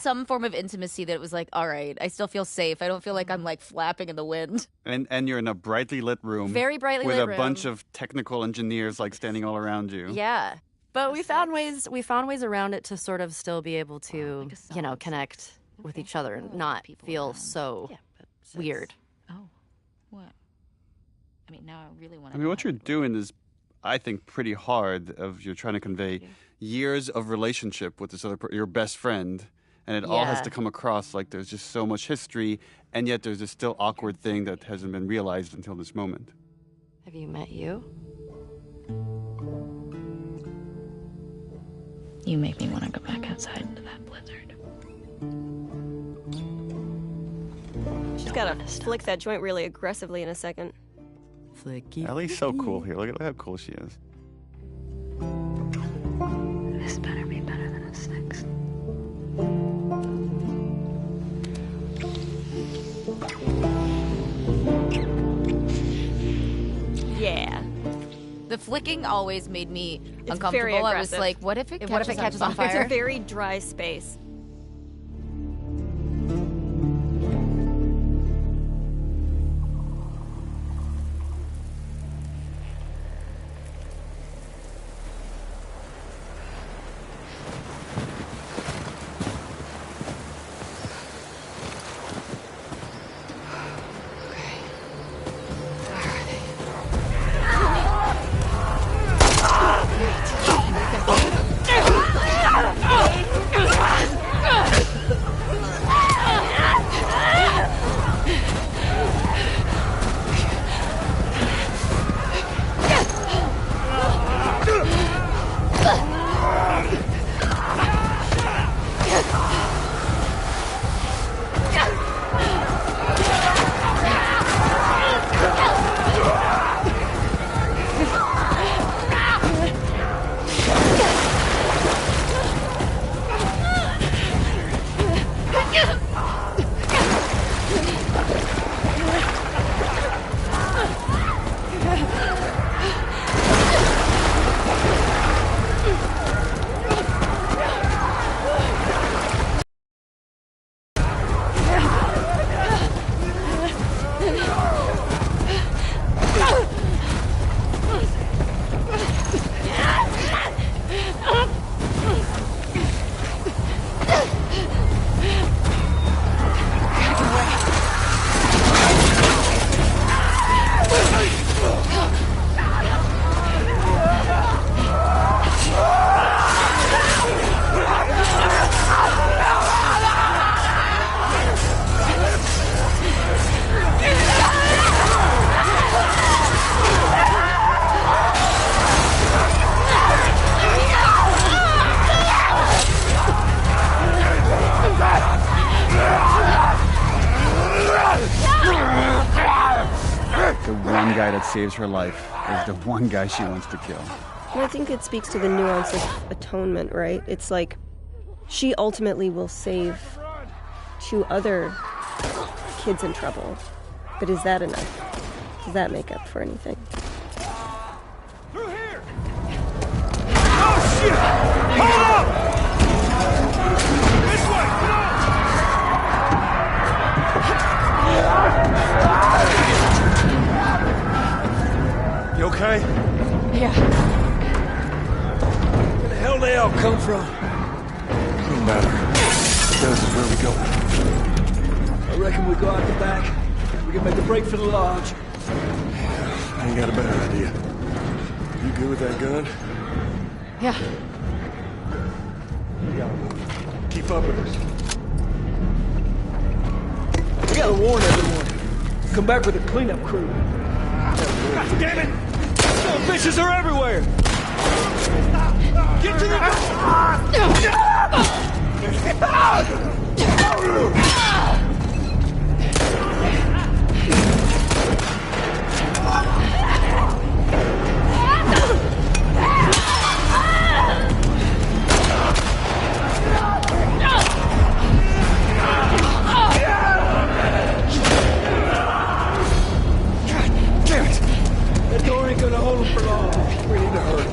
some form of intimacy that it was like, all right, I still feel safe. I don't feel like I'm like flapping in the wind. And you're in a brightly lit room. Very brightly with lit a room. bunch of technical engineers like standing all around you. Yeah. But we found ways around it to sort of still be able to, connect with each other and not feel so weird. Oh, what? I mean, now I really want I mean, what you're doing is, I think, pretty hard. You're trying to convey years of relationship with this your best friend, and it all has to come across like there's just so much history, and yet there's this still awkward thing that hasn't been realized until this moment. Have you met you? You make me want to go back outside into that blizzard. She's got to flick that joint really aggressively in a second. Flicky. Ellie's so cool here. Look at how cool she is. This better be better than it sticks. Yeah. The flicking always made me It's uncomfortable. very I was aggressive. like, what if it catches on It's fire? a very dry space. The one guy that saves her life is the one guy she wants to kill. And I think it speaks to the nuance of atonement, right? It's like she ultimately will save two other kids in trouble. But is that enough? Does that make up for anything? Through here! Oh, shit! Hold up! This way! You okay? Yeah. Where the hell they all come from? No matter. This is where we go. I reckon we go out the back. We can make a break for the lodge. I ain't got a better idea. You good with that gun? Yeah. Keep up with us. We gotta warn everyone. Come back with a cleanup crew. God damn it! Those bitches are everywhere! Get to the That door ain't gonna hold them for long. We need to hurry.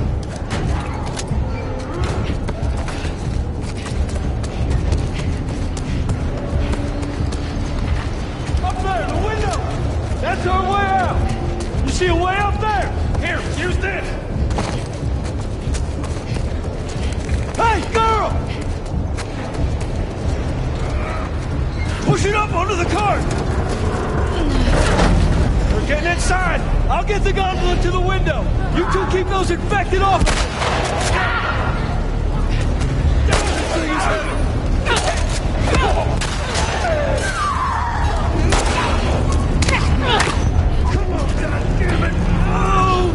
Come to the car! We're getting inside! I'll get the gondola to the window! You two keep those infected off! Come on, goddammit! Oh!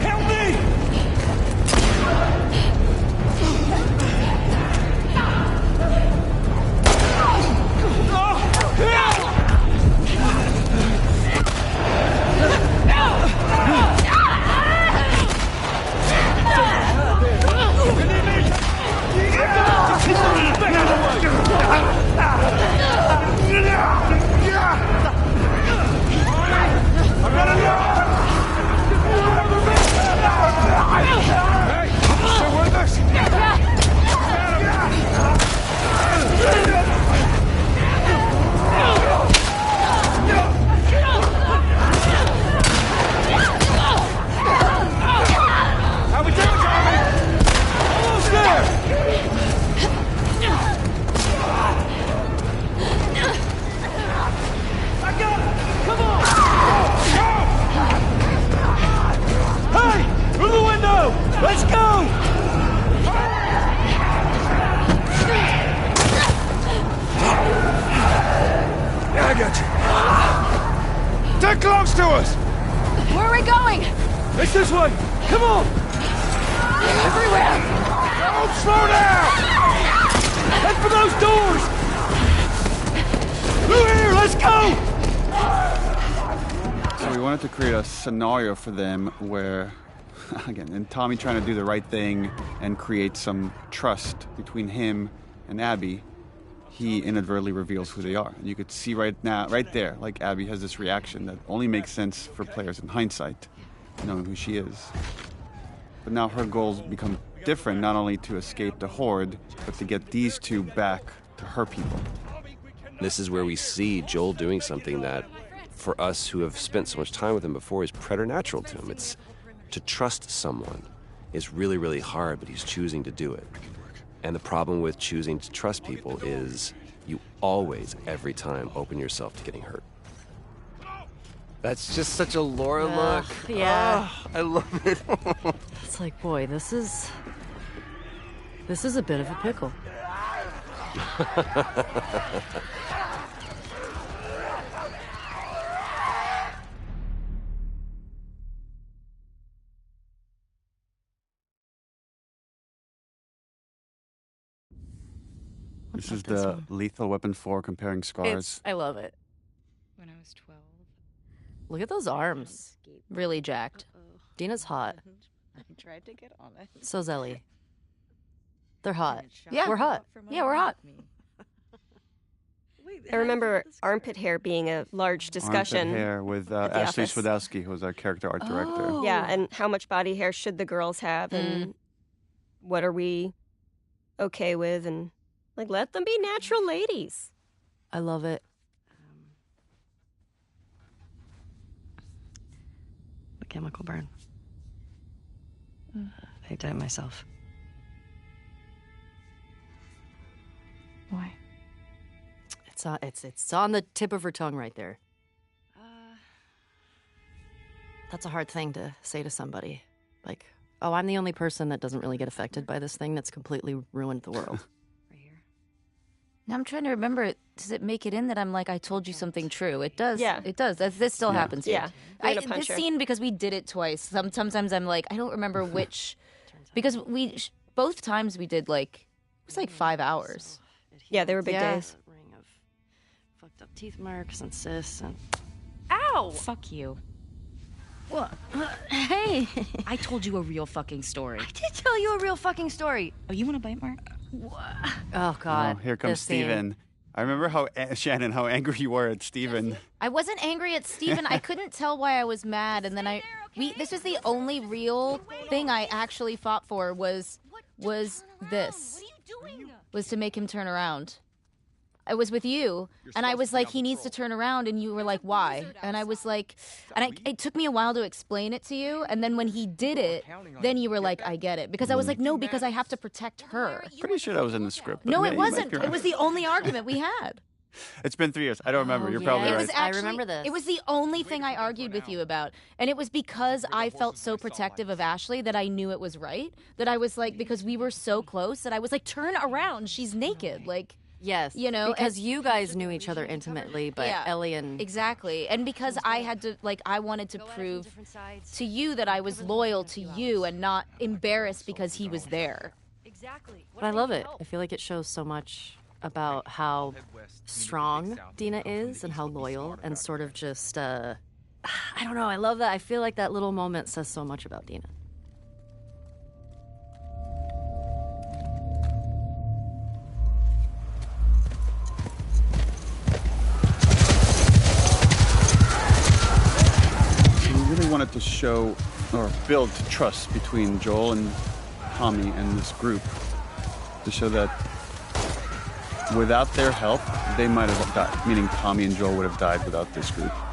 Help me! How we doing, Tommy? Almost there! I got it! Come on! Go! Hey! Through the window! Let's go! Yeah, I got you. They're close to us! Where are we going? It's this way! Come on! Everywhere! Don't slow down! Head for those doors! Through here! Let's go! So we wanted to create a scenario for them where, again, and Tommy trying to do the right thing and create some trust between him and Abby, he inadvertently reveals who they are. And you could see right there, like Abby has this reaction that only makes sense for players in hindsight, knowing who she is. But now her goals become different, not only to escape the Horde, but to get these two back to her people. This is where we see Joel doing something that, for us who have spent so much time with him before, is preternatural to him. It's to trust someone is really, really hard, but he's choosing to do it. And the problem with choosing to trust people is you always, every time, open yourself to getting hurt. That's just such a Laura look. Yeah. Oh, I love it. It's like, boy, this is a bit of a pickle. This is the Lethal Weapon 4 comparing scars. I love it. When I was 12. Look at those arms. Really jacked. Dina's hot. I tried to get on it. So's Ellie. They're hot. Yeah. We're hot. Yeah, we're hot. I remember armpit hair being a large discussion. Armpit hair with the Ashley office. Swedowski, who was our character art director. Oh. Yeah, and how much body hair should the girls have, and what are we okay with, and like let them be natural ladies. I love it. The chemical burn. I did it myself. Why? It's on the tip of her tongue right there. That's a hard thing to say to somebody. Like, oh, I'm the only person that doesn't really get affected by this thing that's completely ruined the world. Right here. Now I'm trying to remember. Does it make it in that I'm like, I told you something true? It does. Yeah. It does. This still happens here. Yeah. You're gonna punch This her. scene, because we did it twice. Sometimes I'm like, I don't remember which. Because both times we did like, it was like 5 hours. Yeah, they were big Yeah. days. A ring of fucked up teeth marks and cysts and Ow! Fuck you. What? Hey. I told you a real fucking story. I did tell you a real fucking story. Oh, you want a bite mark? Oh, God. Oh, here comes This scene. Steven. I remember how, Shannon, how angry you were at Steven. I wasn't angry at Steven. I couldn't tell why I was mad, and then this was the only real thing I actually fought for was this. Was to make him turn around. It was with you, and I was like, he needs to turn around, and you were like, why? And I was like, it took me a while to explain it to you, and then when he did it, then you were like, I get it. Because I was like, no, because I have to protect her. Pretty sure that was in the script. No, yeah, it you might wasn't. be right. It was the only argument we had. It's been 3 years. I don't remember. You're probably yeah. right. It was actually, I remember this. It was the only thing I argued with you about. And it was because I felt so protective of Ashley that I knew it was right. That I was like, because we were so close, that I was like, turn around. She's naked. Like, Yes, you know, because you guys knew each other intimately, but Yeah. Ellie and Exactly. And because I had to, like, I wanted to prove to you that I was loyal to you and not embarrassed because he was there. But I love it. I feel like it shows so much about how strong Dina is and how loyal and sort of just, I don't know, I love that. I feel like that little moment says so much about Dina. We really wanted to show or build trust between Joel and Tommy and this group to show that without their help, they might have died, meaning Tommy and Joel would have died without this group. There's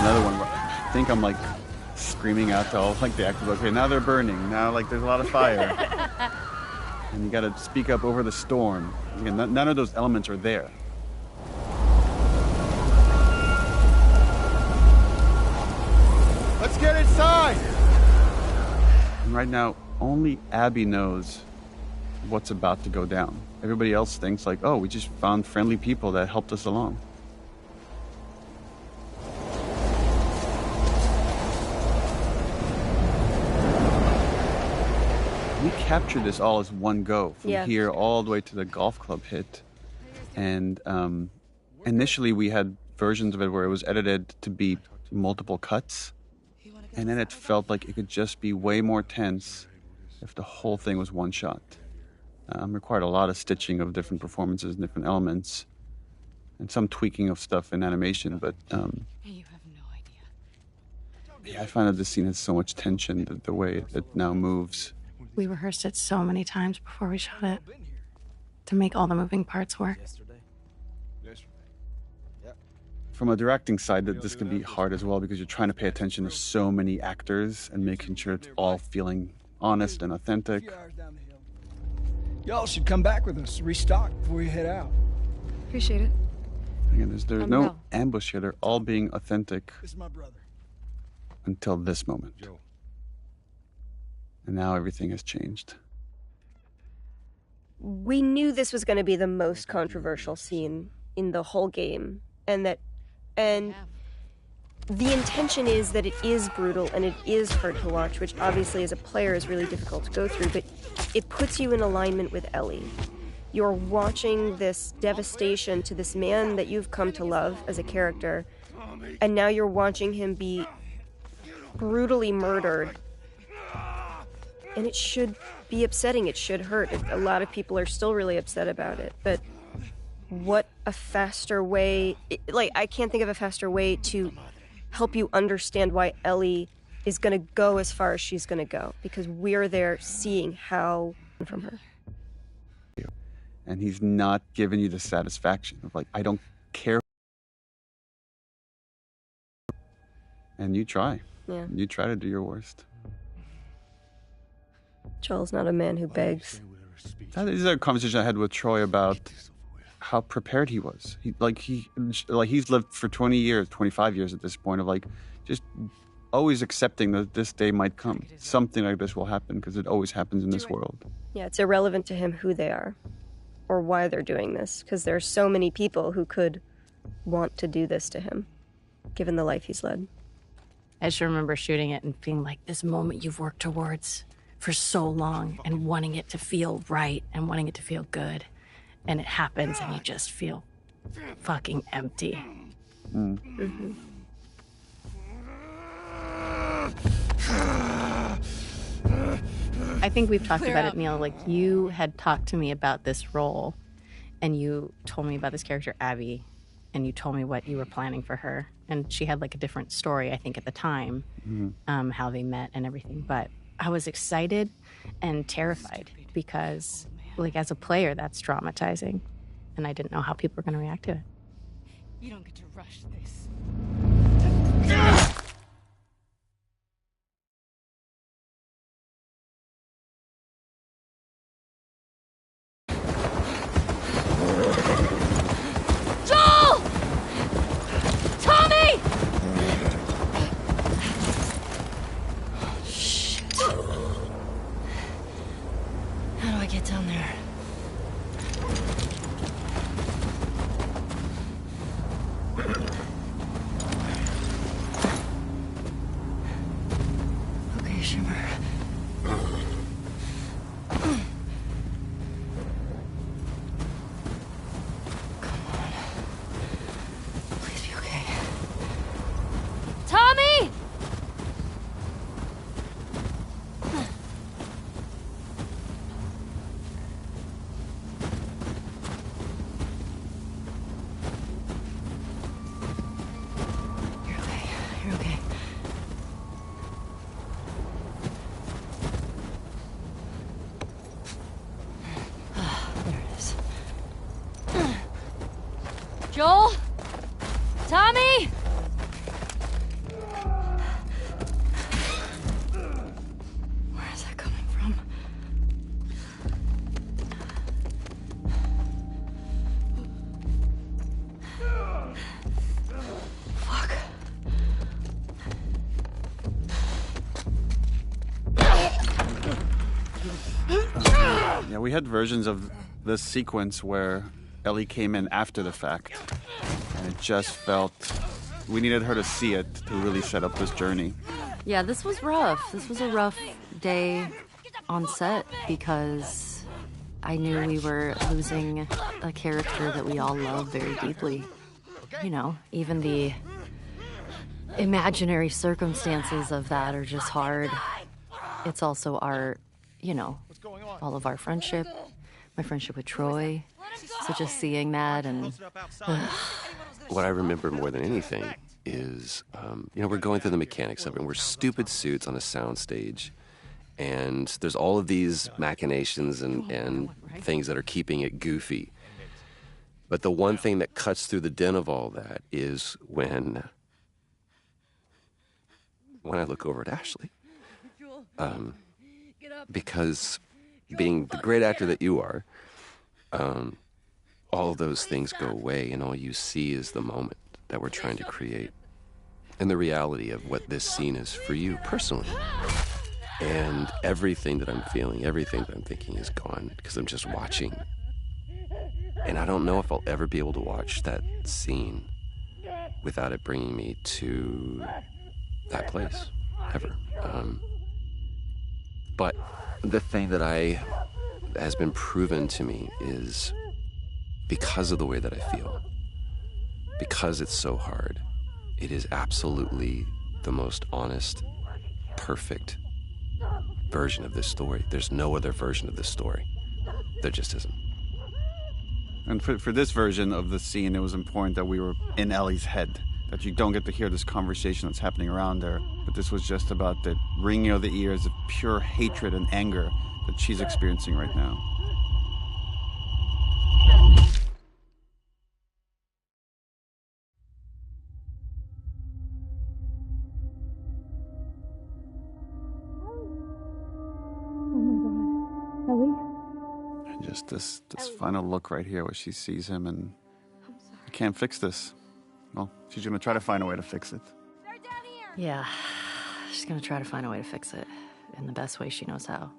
another one where I think I'm like screaming out to all like the actors, okay, now they're burning, now like there's a lot of fire. And you gotta speak up over the storm. Again, none of those elements are there. Let's get inside! And right now, only Abby knows what's about to go down. Everybody else thinks like, oh, we just found friendly people that helped us along. We captured this all as one go, from here all the way to the golf club hit. And initially we had versions of it where it was edited to be multiple cuts. And then it felt like it could just be way more tense if the whole thing was one shot. Required a lot of stitching of different performances and different elements, and some tweaking of stuff in animation. But You have no idea. yeah, I find that this scene has so much tension, the way it now moves. We rehearsed it so many times before we shot it to make all the moving parts work. From a directing side, that this can be hard as well because you're trying to pay attention to so many actors and making sure it's all feeling honest and authentic. Y'all should come back with us, restock before you head out. Appreciate it. Again, there's no ambush here. They're all being authentic This is my brother. until this moment. And now everything has changed. We knew this was going to be the most controversial scene in the whole game, and the intention is that it is brutal and it is hard to watch, which obviously as a player is really difficult to go through, but it puts you in alignment with Ellie. You're watching this devastation to this man that you've come to love as a character, and now you're watching him be brutally murdered. And it should be upsetting, it should hurt. A lot of people are still really upset about it, but what a faster way, I can't think of a faster way to help you understand why Ellie is going to go as far as she's going to go, because we're there seeing how from her. And he's not giving you the satisfaction of like, I don't care. And you try. Yeah. You try to do your worst. Joel's not a man who begs. This is a conversation I had with Troy about how prepared he was. He's lived for 20 years, 25 years at this point of like, just always accepting that this day might come. Something like this will happen because it always happens in this world. Yeah, it's irrelevant to him who they are or why they're doing this, because there's so many people who could want to do this to him, given the life he's led. I just remember shooting it and being like, this moment you've worked towards for so long and wanting it to feel right and wanting it to feel good. And it happens and you just feel fucking empty. Mm-hmm. I think we've talked about it, Neil. Like, you had talked to me about this role and you told me about this character, Abby, and you told me what you were planning for her. And she had like a different story, I think, at the time, how they met and everything. But I was excited and terrified because, like, as a player, that's traumatizing. And I didn't know how people were going to react to it. You don't get to rush this. Joel! Tommy! Shit. How do I get down there? Okay, Shimmer. Tommy! You're okay. There it is. Joel? Tommy? Where is that coming from? Fuck. Yeah, we had versions of this sequence where Ellie came in after the fact, and it just felt we needed her to see it to really set up this journey. Yeah, this was rough. This was a rough day on set because I knew we were losing a character that we all love very deeply. You know, even the imaginary circumstances of that are just hard. It's also our, you know, all of our friendship, my friendship with Troy. So just seeing that and... What I remember more than anything is, you know, we're going through the mechanics of it, and we're stupid suits on a soundstage, and there's all of these machinations and things that are keeping it goofy. But the one thing that cuts through the din of all that is when I look over at Ashley. Because being the great actor that you are, all of those things go away, and all you see is the moment that we're trying to create and the reality of what this scene is for you personally. And everything that I'm feeling, everything that I'm thinking is gone because I'm just watching. And I don't know if I'll ever be able to watch that scene without it bringing me to that place, ever. But the thing that has been proven to me is because of the way that I feel, because it's so hard, it is absolutely the most honest, perfect version of this story. There's no other version of this story. There just isn't. And for this version of the scene, it was important that we were in Ellie's head, that you don't get to hear this conversation that's happening around her. But this was just about the ringing of the ears of pure hatred and anger that she's experiencing right now. And just this final look right here where she sees him and I can't fix this. Well, she's going to try to find a way to fix it. Yeah, she's gonna try to find a way to fix it in the best way she knows how.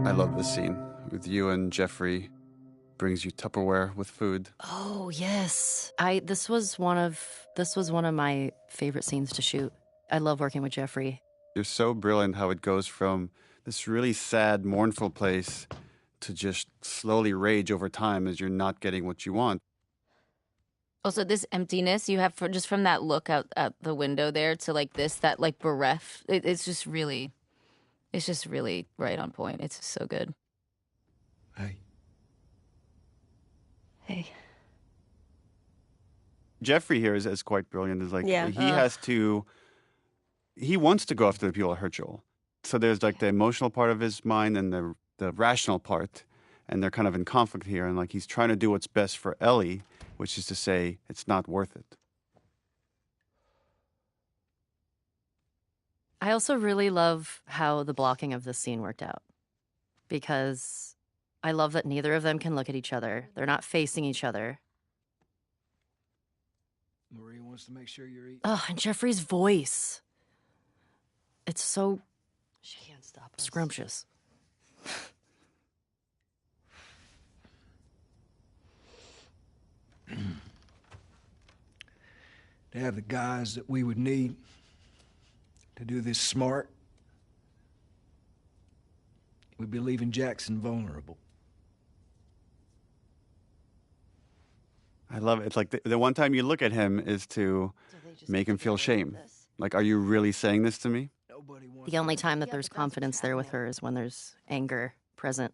I love this scene with you and Jeffrey. Brings you Tupperware with food. Oh yes, this was one of my favorite scenes to shoot. I love working with Jeffrey. You're so brilliant how it goes from this really sad, mournful place to just slowly rage over time as you're not getting what you want. Also, this emptiness you have just from that look out the window there to like this, that like bereft, it's just really right on point. It's so good. Hey. Hey. Jeffrey here is quite brilliant. Is like Yeah. he wants to go after the people that hurt Joel. So there's like the emotional part of his mind and the rational part, and they're kind of in conflict here. And like he's trying to do what's best for Ellie, which is to say it's not worth it. I also really love how the blocking of this scene worked out, because I love that neither of them can look at each other. They're not facing each other. Maria wants to make sure you're eating. Oh, and Jeffrey's voice. It's so She can't stop us. scrumptious. To have the guys that we would need to do this smart, we'd be leaving Jackson vulnerable. I love it. It's like the one time you look at him is to make him feel shame. Like, are you really saying this to me? The only time that there's confidence there with her is when there's anger present.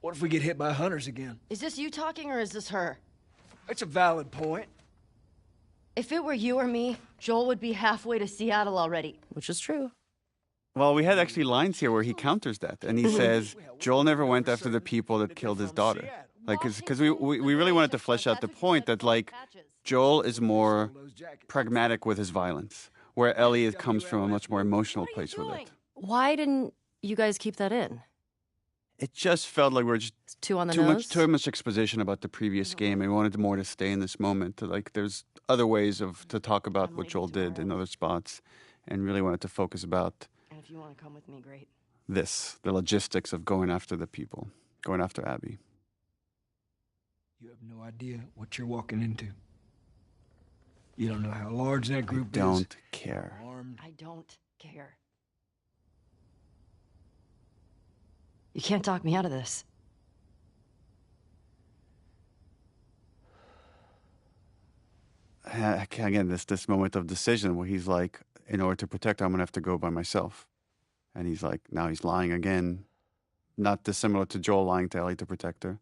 What if we get hit by hunters again? Is this you talking or is this her? That's a valid point. If it were you or me, Joel would be halfway to Seattle already. Which is true. Well, we had actually lines here where he counters that, and he says Joel never went after the people that killed his daughter. Like, because we really wanted to flesh out the point that like Joel is more pragmatic with his violence, where Ellie comes from a much more emotional place with it. Why didn't you guys keep that in? It just felt like we were just Too on the nose? too much exposition about the previous game, and we wanted more to stay in this moment. Like, there's other ways to talk about what Joel did in other spots, and really wanted to focus about And if you want to come with me, great. the logistics of going after the people, going after Abby. You have no idea what you're walking into. You don't know how large that group is. Don't care. Armed. I don't care. You can't talk me out of this. Again, this moment of decision where he's like, in order to protect her, I'm going to have to go by myself. And he's like, now he's lying again. Not dissimilar to Joel lying to Ellie to protect her.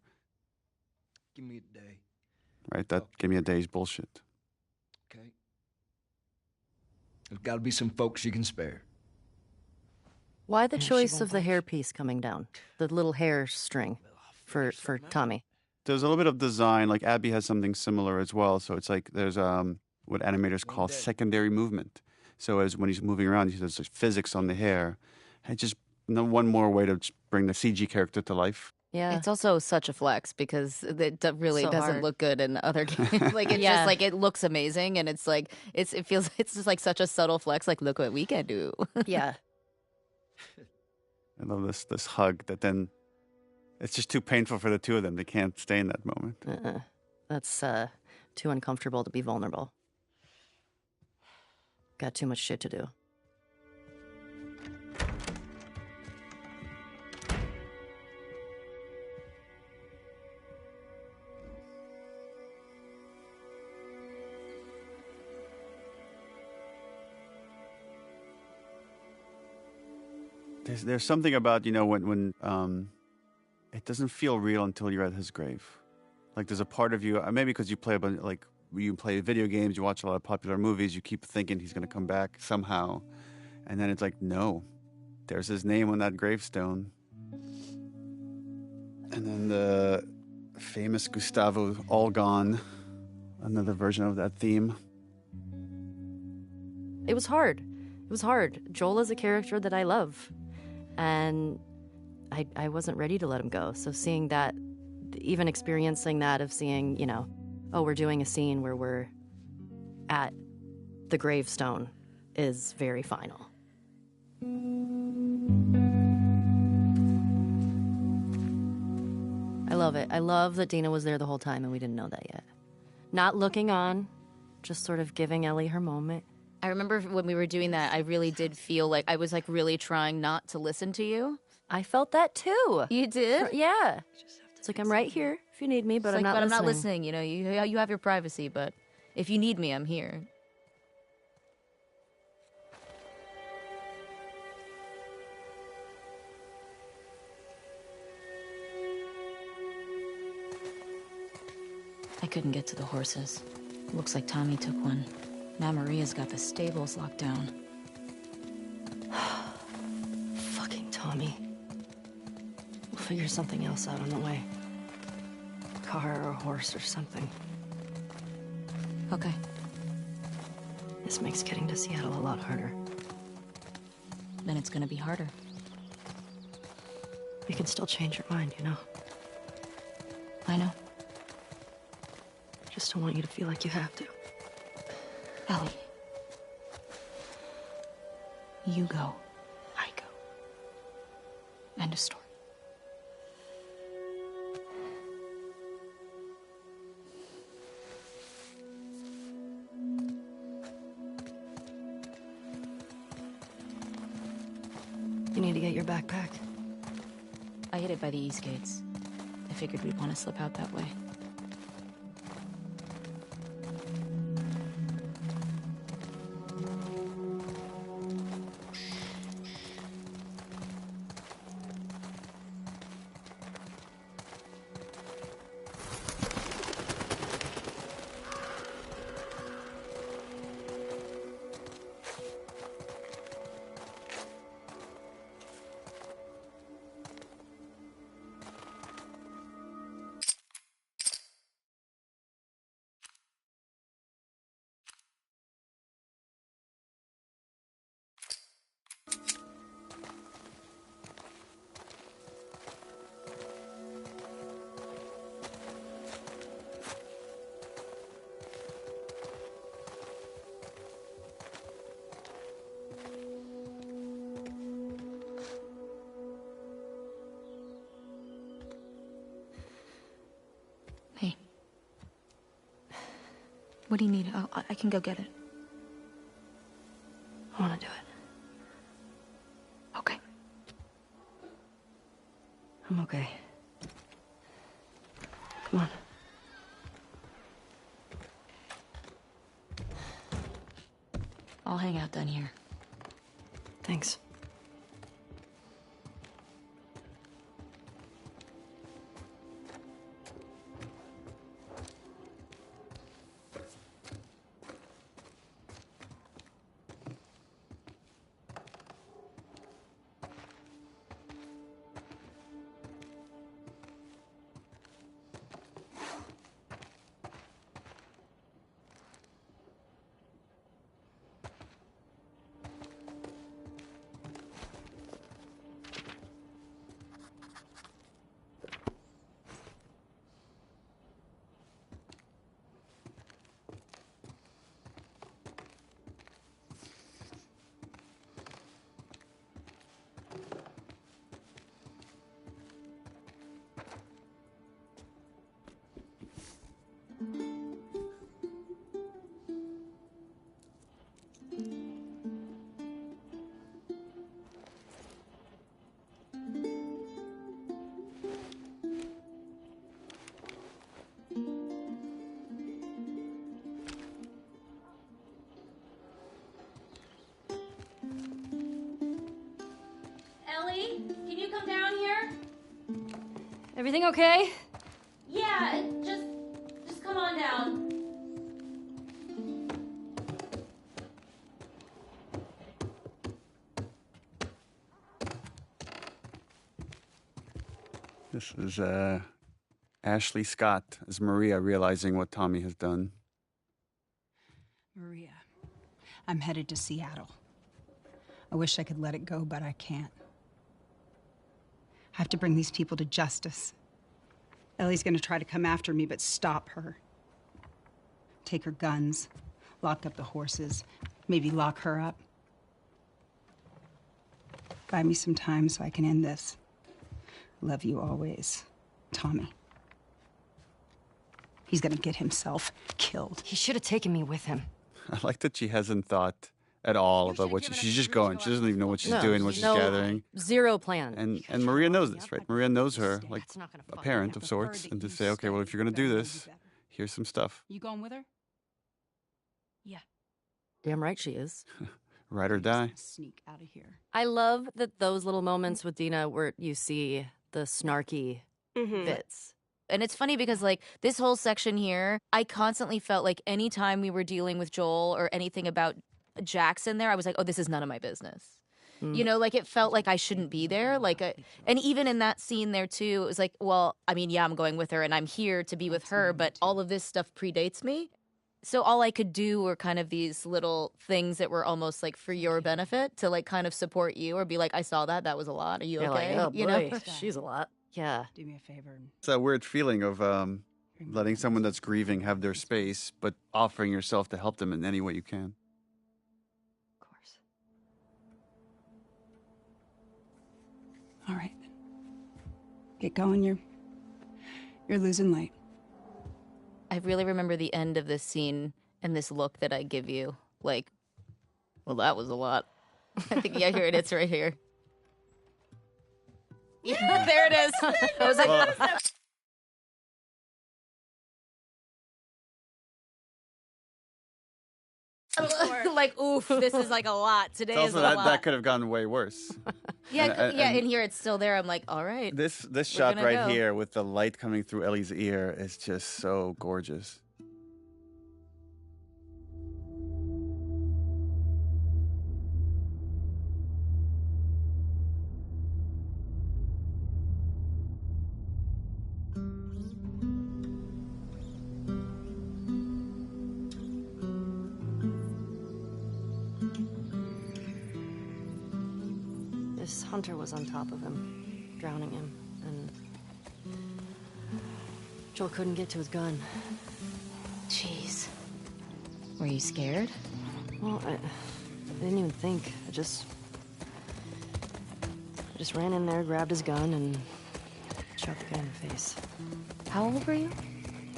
Give me a day, Right? That give me a day's bullshit. okay? There's got to be some folks you can spare. Why the And she choice won't of the budge. hairpiece coming down? The little hair string for Tommy. There's a little bit of design. Like Abby has something similar as well. So it's like there's what animators call secondary movement. So as when he's moving around, there's physics on the hair. And just one more way to bring the CG character to life. Yeah. It's also such a flex because it really So doesn't hard. look good in other games. Like it's Yeah. just like it looks amazing, and it's like it feels it's just like such a subtle flex. Like look what we can do. Yeah. I love this hug that then it's just too painful for the two of them. They can't stay in that moment. That's too uncomfortable to be vulnerable. Got too much shit to do. There's something about, when it doesn't feel real until you're at his grave. Like there's a part of you, maybe because you play you play video games, you watch a lot of popular movies, you keep thinking he's going to come back somehow. And then it's like, no, there's his name on that gravestone. And then the famous Gustavo All Gone, another version of that theme. It was hard. It was hard. Joel is a character that I love. And I wasn't ready to let him go. So seeing that, even experiencing that of seeing, oh, we're doing a scene where we're at the gravestone is very final. I love it. I love that Dina was there the whole time and we didn't know that yet. Not looking on, just sort of giving Ellie her moment. I remember when we were doing that, I really did feel like I was like really trying not to listen to you I felt that too. You did? Yeah. It's like I'm right here if you need me, but It's I'm like, not but listening. I'm not listening. You know, you have your privacy, but if you need me, I'm here. I couldn't get to the horses. Looks like Tommy took one. Now Maria's got the stables locked down. Fucking Tommy. We'll figure something else out on the way. A car or a horse or something. Okay. This makes getting to Seattle a lot harder. Then it's gonna be harder. You can still change your mind, you know? I know. Just don't want you to feel like you have to. Ellie. You go. I go. End of story. You need to get your backpack. I hid it by the east gates. I figured we'd want to slip out that way. Hey. What do you need? I can go get it. I want to do it. Okay. I'm okay. Come on. I'll hang out down here. Thanks. Ellie, can you come down here? Everything okay? Yeah, just come on down. This is Ashley Scott as Maria realizing what Tommy has done. Maria, I'm headed to Seattle. I wish I could let it go, but I can't. I have to bring these people to justice. Ellie's gonna try to come after me, but stop her. Take her guns, lock up the horses, maybe lock her up. Buy me some time so I can end this. Love you always, Tommy. He's gonna get himself killed. He should have taken me with him. I like that she hasn't thought at all about what she's just going. She doesn't even know what she's doing, what she's gathering. Zero plan. And Maria knows this, right? Maria knows her like a parent of sorts, and to say, okay, well, if you're going to do this, here's some stuff. You going with her? Yeah. Damn right she is. Ride or die. Sneak out of here. I love that those little moments with Dina where you see the snarky bits. And it's funny because, like, this whole section here, I constantly felt like anytime we were dealing with Joel or anything about Jackson there, I was like, oh, this is none of my business. You know, like, it felt like I shouldn't be there. Like, and even in that scene there, too, it was like, well, I mean, yeah, I'm going with her and I'm here to be with her, but all of this stuff predates me. So all I could do were kind of these little things that were almost like for your benefit to, like, kind of support you or be like, I saw that. That was a lot. Are you You're okay? like, oh, you boy, know? she's a lot. Yeah. Do me a favor. It's that weird feeling of letting someone that's grieving have their space, but offering yourself to help them in any way you can. Of course. All right. Get going. You're losing light. I really remember the end of this scene and this look that I give you. Like, well, that was a lot. I think, yeah, here it is right here. Yeah, there it is. I was like, like, oof, this is like a lot. Today is a lot. That could have gone way worse. Yeah, and here it's still there. I'm like, all right. This shot right here with the light coming through Ellie's ear is just so gorgeous. This hunter was on top of him, drowning him, and Joel couldn't get to his gun. Jeez. Were you scared? Well, I didn't even think. I just ran in there, grabbed his gun, and shot the guy in the face. How old were you?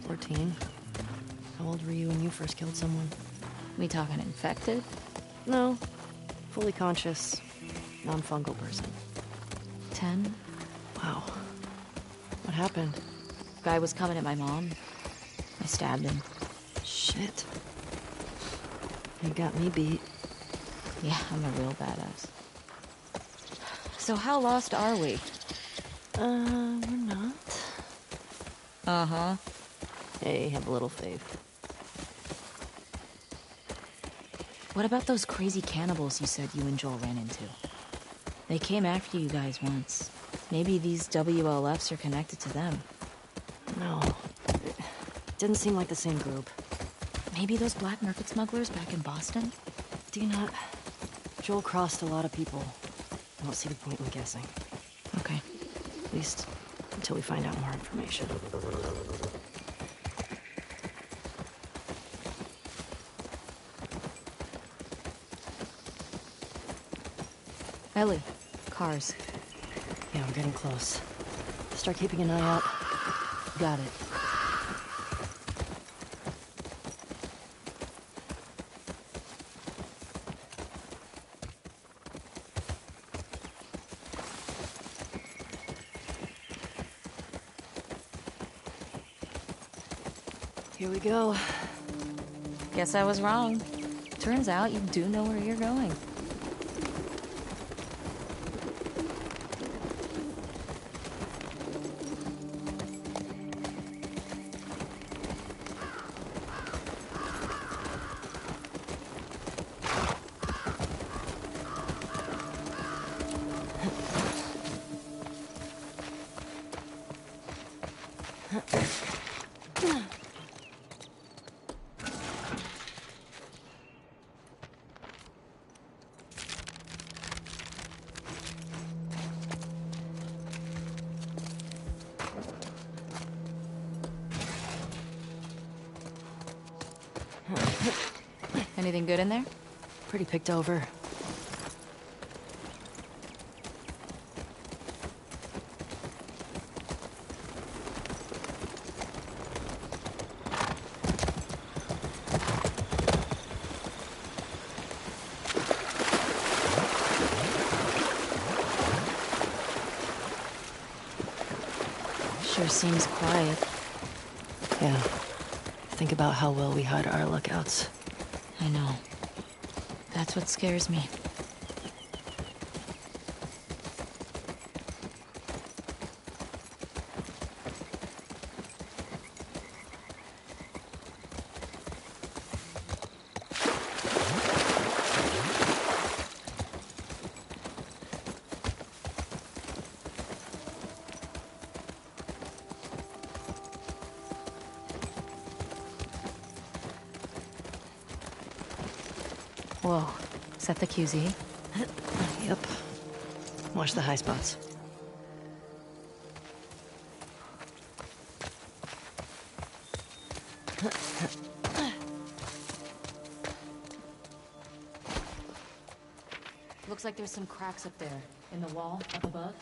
14. How old were you when you first killed someone? We talking infected? No. Fully conscious, non-fungal person. 10? Wow. What happened? Guy was coming at my mom. I stabbed him. Shit. You got me beat. Yeah, I'm a real badass. So how lost are we? We're not. Uh-huh. Hey, have a little faith. What about those crazy cannibals you said you and Joel ran into? They came after you guys once. Maybe these WLFs are connected to them. No. It didn't seem like the same group. Maybe those black market smugglers back in Boston? Dina, Joel crossed a lot of people. I don't see the point in guessing. Okay. At least until we find out more information. Ellie, cars. Yeah, we're getting close. Start keeping an eye out. Got it. Here we go. Guess I was wrong. Turns out you do know where you're going. Anything good in there? Pretty picked over. there seems quiet. Yeah. Think about how well we hide our lookouts. I know. That's what scares me. Whoa. Is that the QZ? Yep. Watch the high spots. Looks like there's some cracks up there. In the wall, up above.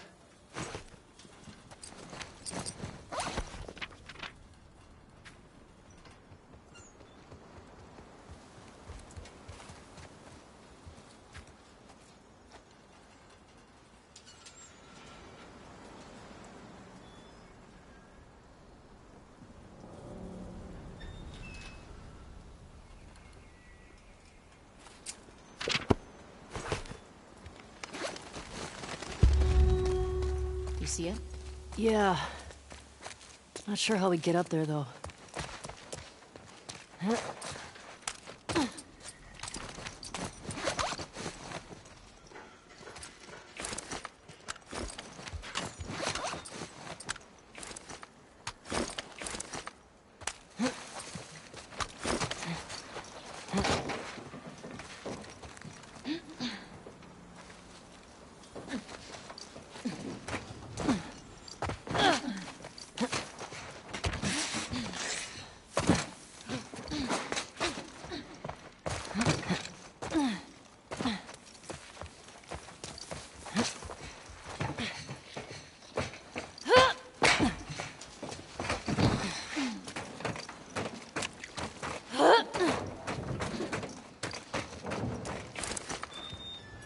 You see it? Yeah. Not sure how we get up there, though.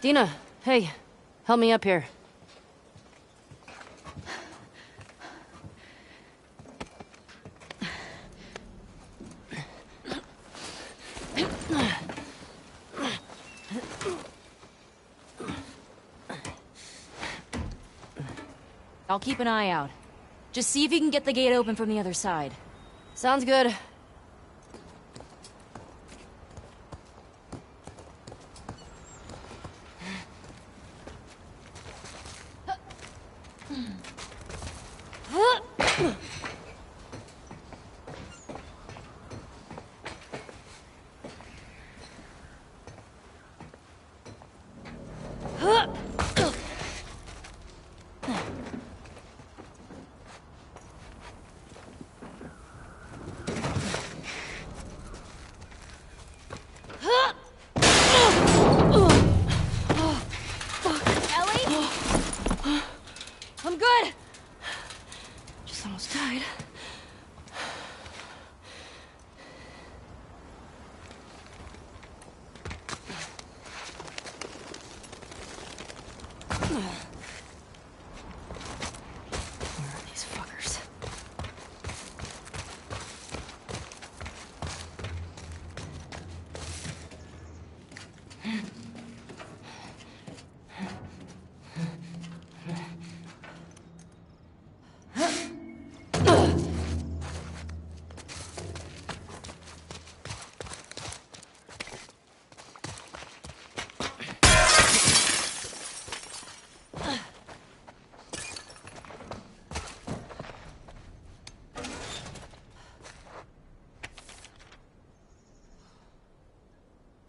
Dina, hey, help me up here. I'll keep an eye out. Just see if you can get the gate open from the other side. Sounds good. I'm good! Just almost died. Where are these fuckers?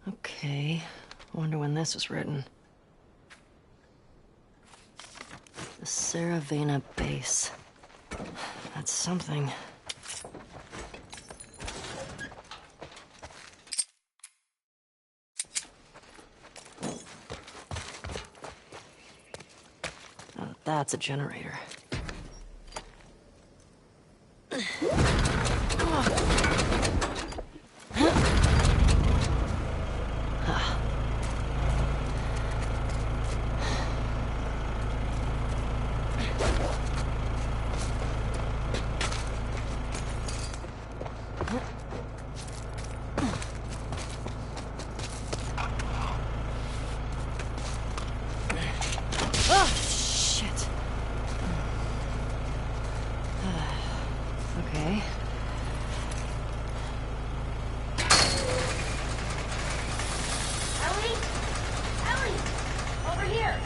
Okay, wonder when this was written. The Saravena base. That's something. Oh, that's a generator. Okay. Ellie? Ellie! Over here!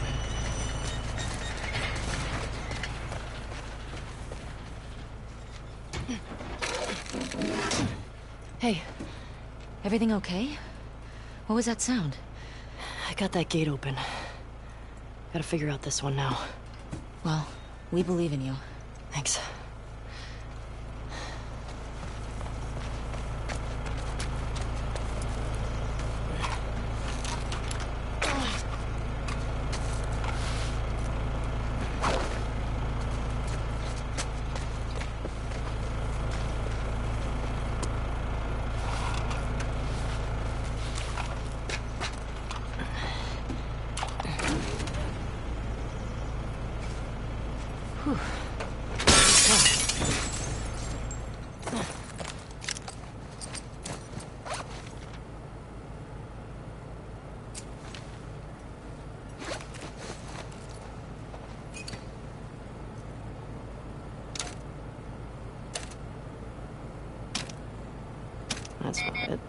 Hey. Everything okay? What was that sound? I got that gate open. Gotta figure out this one now. Well, we believe in you. Thanks. That's not it.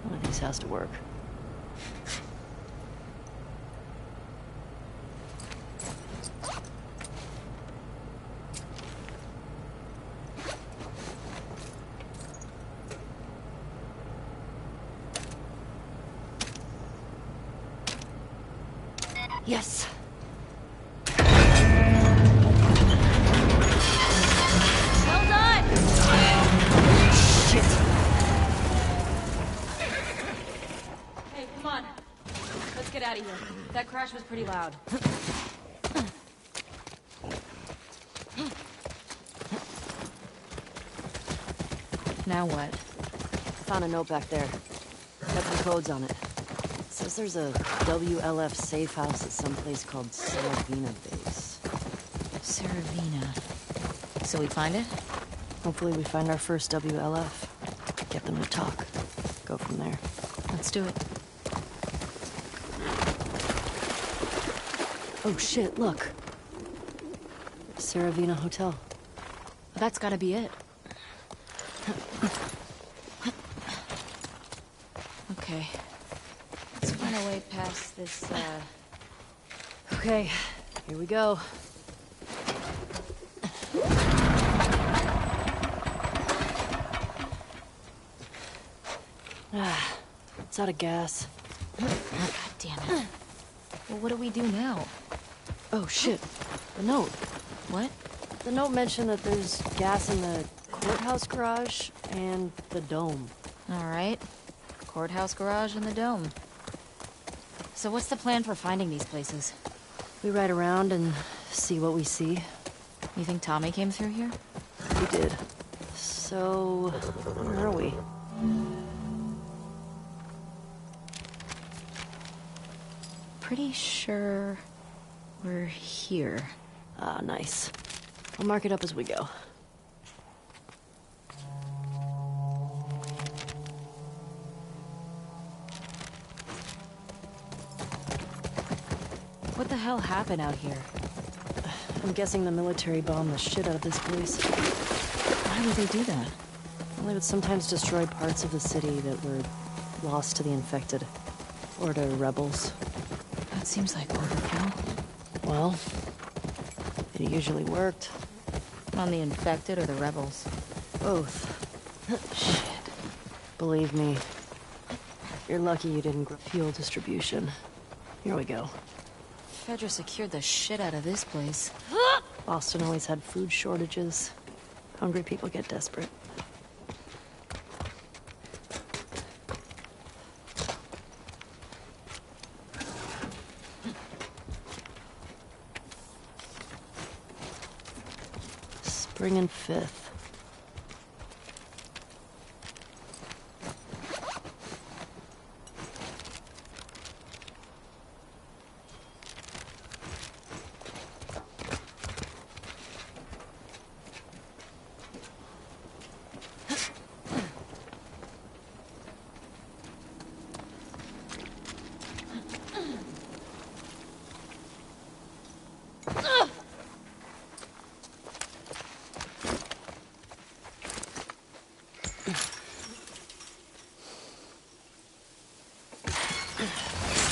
One of these has to work. Yes. Well done! Shit. Hey, come on. Let's get out of here. That crash was pretty loud. Now what? I found a note back there. Got some codes on it. It says there's a WLF safe house at some place called Saravina Base. Saravina. So we find it? Hopefully we find our first WLF. Get them to talk. Go from there. Let's do it. Oh shit, look. Saravina Hotel. That's gotta be it. Okay. Let's find a way past this, Okay, here we go. It's out of gas. God damn it. Well, what do we do now? Oh shit, the note. What? The note mentioned that there's gas in the courthouse garage and the dome. All right. Courthouse garage and the dome. So what's the plan for finding these places? We ride around and see what we see. You think Tommy came through here? We did. So, where are we? Pretty sure we're here. Ah, nice. I'll mark it up as we go. What the hell happened out here? I'm guessing the military bombed the shit out of this place. Why would they do that? Well, they would sometimes destroy parts of the city that were lost to the infected. Or to rebels. That seems like overkill. Well, it usually worked. On the infected or the rebels? Both. Shit. Believe me, you're lucky you didn't grab fuel distribution. Here we go. Fedra secured the shit out of this place. Boston always had food shortages. Hungry people get desperate. Bring in 5th.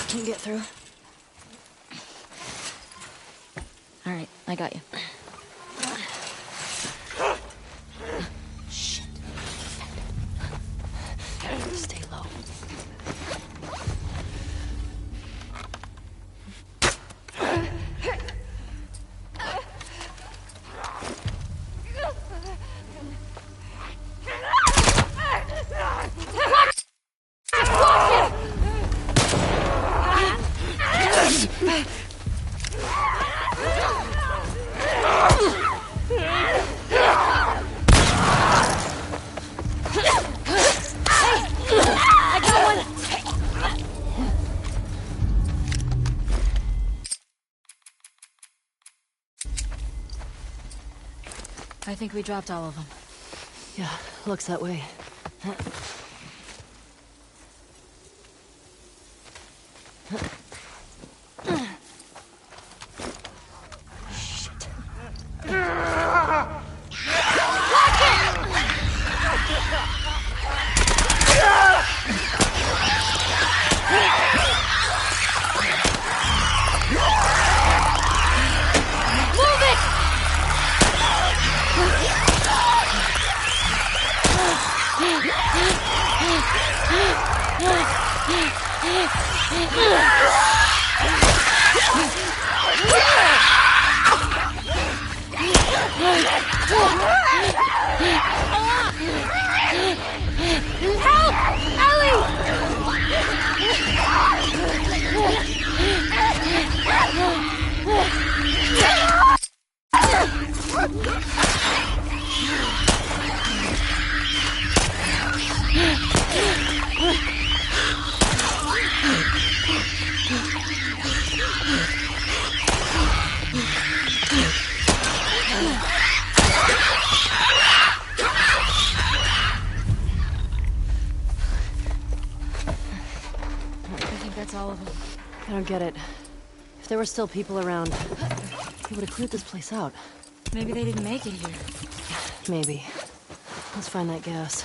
Can you get through? All right, I got you. Shit. Stay low. I think we dropped all of them. Yeah, looks that way. I don't get it. If there were still people around, they would have cleared this place out. Maybe they didn't make it here. Maybe. Let's find that gas.